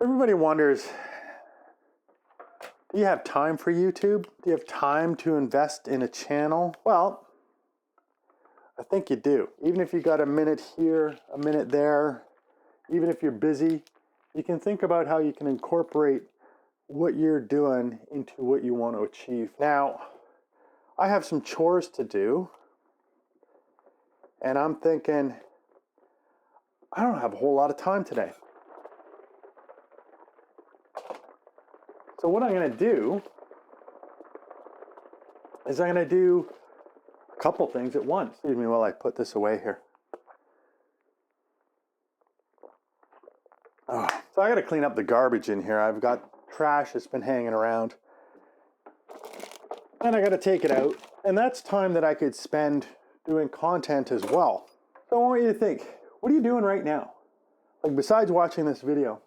Everybody wonders, do you have time for YouTube? Do you have time to invest in a channel? Well, I think you do. Even if you got a minute here, a minute there, even if you're busy, you can think about how you can incorporate what you're doing into what you want to achieve. Now, I have some chores to do, and I'm thinking, I don't have a whole lot of time today. So what I'm going to do is I'm going to do a couple things at once. Excuse me while I put this away here. Oh, so I got to clean up the garbage in here. I've got trash that's been hanging around. And I got to take it out. And that's time that I could spend doing content as well. So I want you to think, what are you doing right now? Like besides watching this video,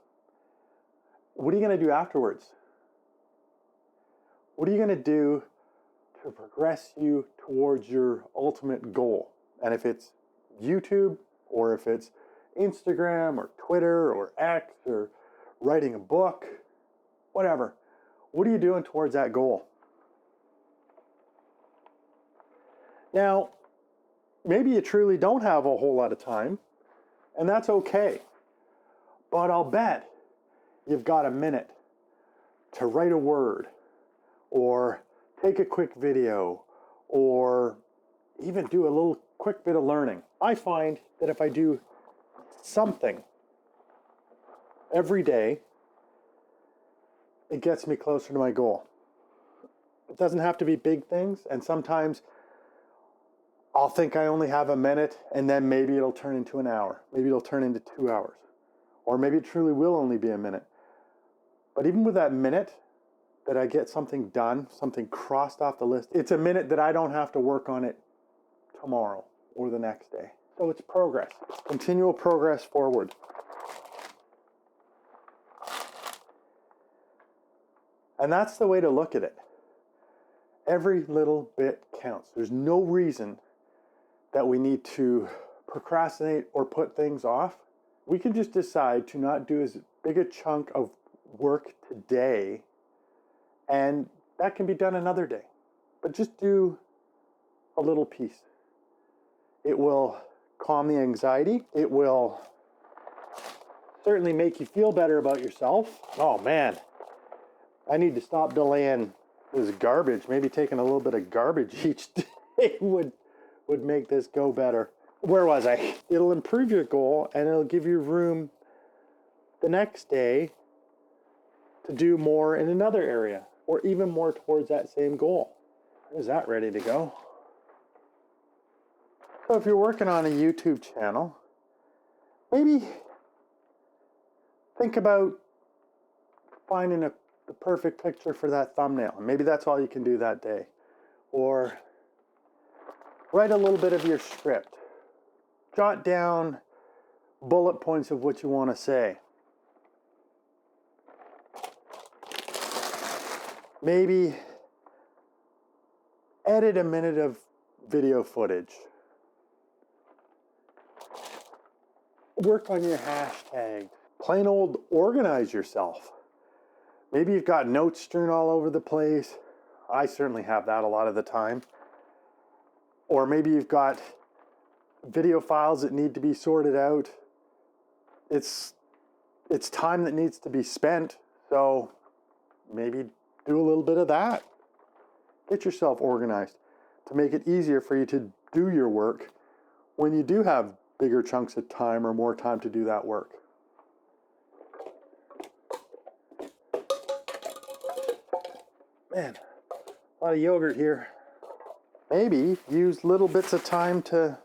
what are you going to do afterwards? What are you going to do to progress you towards your ultimate goal? And if it's YouTube, or if it's Instagram, or Twitter, or X, or writing a book, whatever, what are you doing towards that goal? Now, maybe you truly don't have a whole lot of time, and that's okay. But I'll bet you've got a minute to write a word, or take a quick video, or even do a little quick bit of learning. I find that if I do something every day, it gets me closer to my goal. It doesn't have to be big things, and sometimes I'll think I only have a minute, and then maybe it'll turn into an hour. Maybe it'll turn into 2 hours. Or maybe it truly will only be a minute. But even with that minute, that I get something done, something crossed off the list, it's a minute that I don't have to work on it tomorrow or the next day. So it's progress, continual progress forward. And that's the way to look at it. Every little bit counts. There's no reason that we need to procrastinate or put things off. We can just decide to not do as big a chunk of work today, and that can be done another day. But just do a little piece. It will calm the anxiety. It will certainly make you feel better about yourself. Oh man, I need to stop delaying this garbage. Maybe taking a little bit of garbage each day would make this go better. Where was I? It'll improve your goal, and it'll give you room the next day to do more in another area, or even more towards that same goal. Is that ready to go? So if you're working on a YouTube channel, maybe think about finding the perfect picture for that thumbnail. Maybe that's all you can do that day. Or write a little bit of your script. Jot down bullet points of what you want to say. Maybe edit a minute of video footage. Work on your hashtag. Plain old organize yourself. Maybe you've got notes strewn all over the place. I certainly have that a lot of the time. Or maybe you've got video files that need to be sorted out. It's time that needs to be spent, so maybe do a little bit of that. Get yourself organized to make it easier for you to do your work when you do have bigger chunks of time or more time to do that work. Man, a lot of yogurt here. Maybe use little bits of time to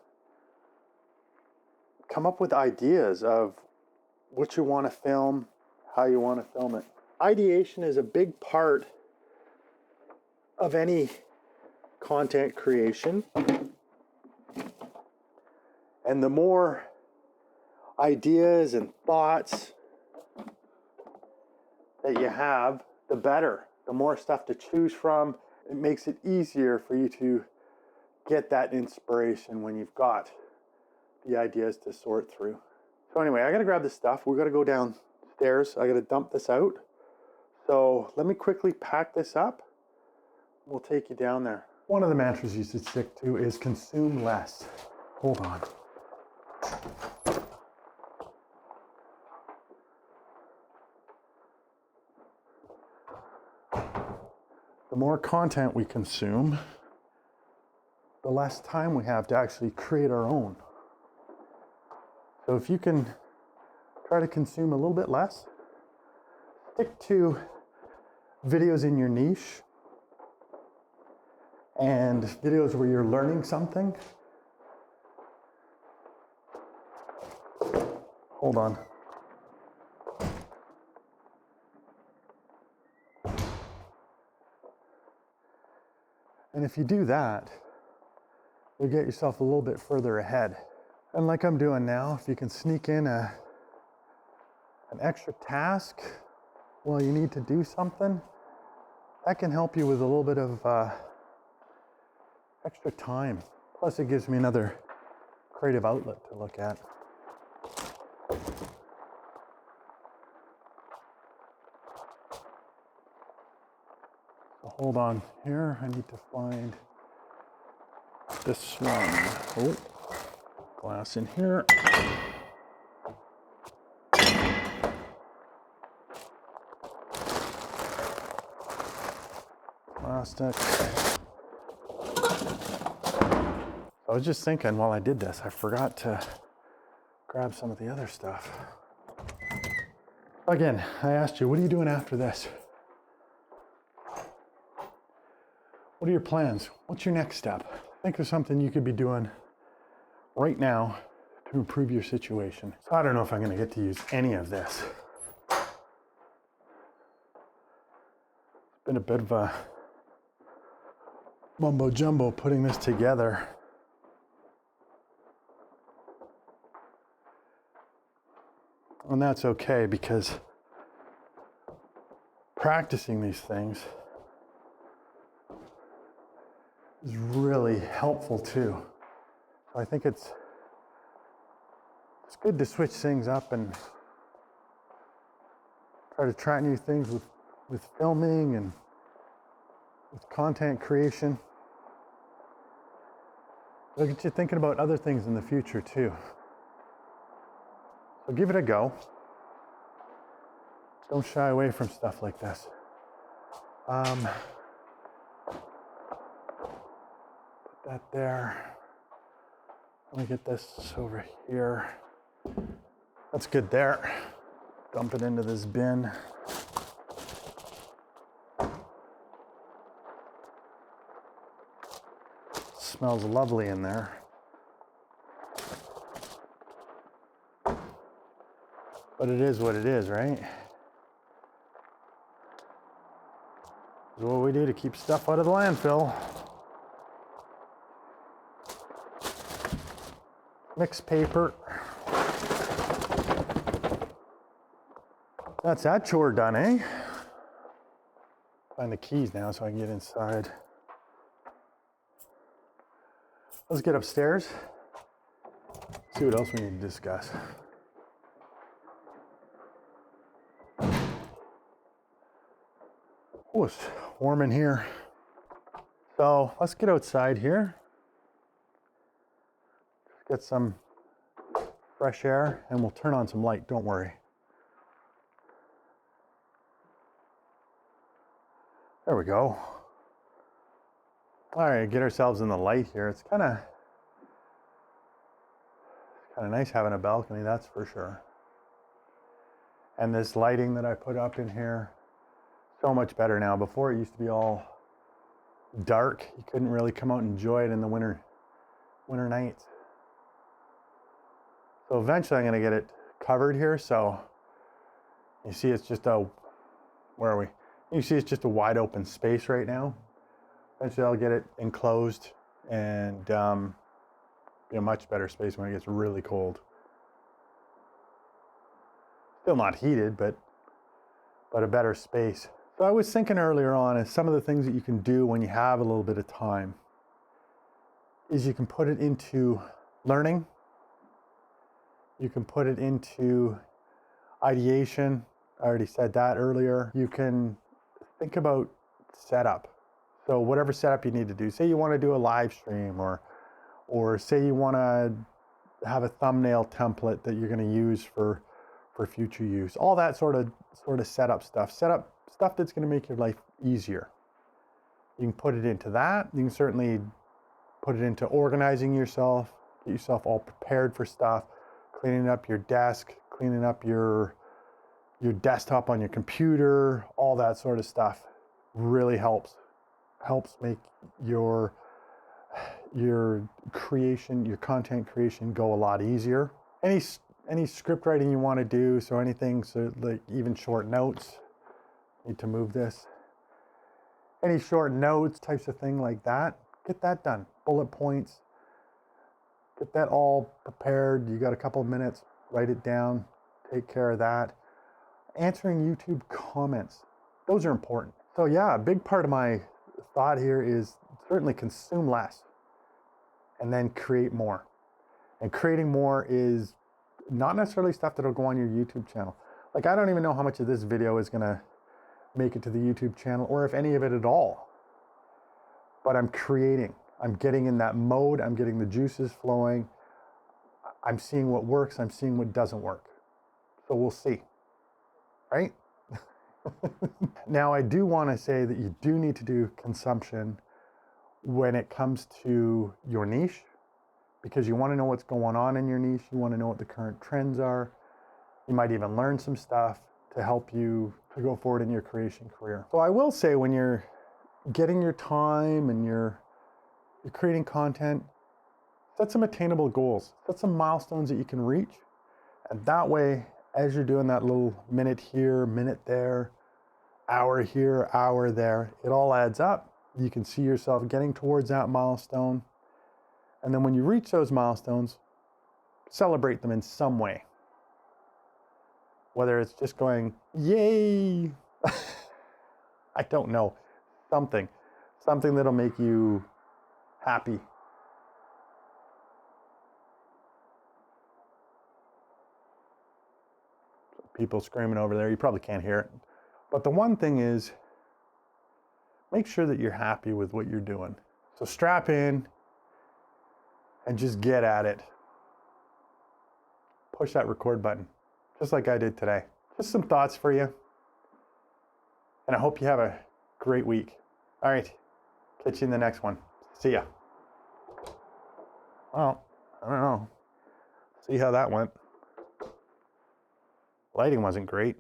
come up with ideas of what you want to film, how you want to film it. Ideation is a big part of any content creation. And the more ideas and thoughts that you have, the better. The more stuff to choose from, it makes it easier for you to get that inspiration when you've got the ideas to sort through. So anyway, I gotta grab this stuff. We're gonna go downstairs upstairs. I got to dump this out. So let me quickly pack this up. We'll take you down there. One of the mantras you should stick to is consume less. Hold on. The more content we consume, the less time we have to actually create our own. So if you can try to consume a little bit less, stick to videos in your niche and videos where you're learning something. Hold on. And if you do that, you'll get yourself a little bit further ahead. And like I'm doing now, if you can sneak in an extra task while you need to do something, that can help you with a little bit of extra time. Plus it gives me another creative outlet to look at. So hold on here, I need to find this one. Oh, glass in here. Plastic. I was just thinking while I did this, I forgot to grab some of the other stuff. Again, I asked you, what are you doing after this? What are your plans? What's your next step? Think of something you could be doing right now to improve your situation. So I don't know if I'm going to get to use any of this. It's been a bit of a mumbo jumbo putting this together. And that's okay, because practicing these things is really helpful too. So I think it's good to switch things up and try to try new things with filming and with content creation. It'll get you thinking about other things in the future too. So give it a go. Don't shy away from stuff like this. Put that there. Let me get this over here. That's good there. Dump it into this bin. Smells lovely in there. But it is what it is, right? It's what we do to keep stuff out of the landfill. Mixed paper. That's that chore done, eh? Find the keys now so I can get inside. Let's get upstairs. See what else we need to discuss. Oh, it's warm in here. So let's get outside here. Get some fresh air and we'll turn on some light, don't worry. There we go. All right, get ourselves in the light here. It's kind of nice having a balcony, that's for sure. And this lighting that I put up in here, so much better now. Before it used to be all dark. You couldn't really come out and enjoy it in the winter nights. So eventually I'm going to get it covered here. So you see it's just where are we? You see it's just a wide open space right now. Eventually I'll get it enclosed and be a much better space when it gets really cold. Still not heated, but a better space. So I was thinking earlier on is some of the things that you can do when you have a little bit of time is you can put it into learning. You can put it into ideation I already said that earlier. You can think about setup. So whatever setup you need to do, say you want to do a live stream, or say you want to have a thumbnail template that you're going to use for future use. All that sort of setup stuff. Setup stuff that's going to make your life easier. You can put it into that. You can certainly put it into organizing yourself, get yourself all prepared for stuff, cleaning up your desk, cleaning up your desktop on your computer, all that sort of stuff really helps make your creation, your content creation go a lot easier. Any script writing you want to do, so anything, so like even short notes, need to move this. Any short notes, types of thing like that, get that done. Bullet points, get that all prepared. You got a couple of minutes, write it down, take care of that. Answering YouTube comments, those are important. So yeah, a big part of my thought here is certainly consume less and then create more. And creating more is not necessarily stuff that'll go on your YouTube channel. Like, I don't even know how much of this video is gonna make it to the YouTube channel, or if any of it at all. But I'm creating. I'm getting in that mode. I'm getting the juices flowing. I'm seeing what works. I'm seeing what doesn't work. So we'll see, right? Now, I do want to say that you do need to do consumption when it comes to your niche, because you want to know what's going on in your niche. You want to know what the current trends are. You might even learn some stuff to help you to go forward in your creation career. So I will say, when you're getting your time and you're creating content, set some attainable goals, set some milestones that you can reach. And that way, as you're doing that little minute here, minute there, hour here, hour there, it all adds up. You can see yourself getting towards that milestone. And then when you reach those milestones, celebrate them in some way. Whether it's just going, yay, I don't know, something that'll make you happy. People screaming over there, you probably can't hear it. But the one thing is, make sure that you're happy with what you're doing. So strap in and just get at it. Push that record button, just like I did today. Just some thoughts for you. And I hope you have a great week. All right, catch you in the next one. See ya. Well, I don't know. See how that went. Lighting wasn't great.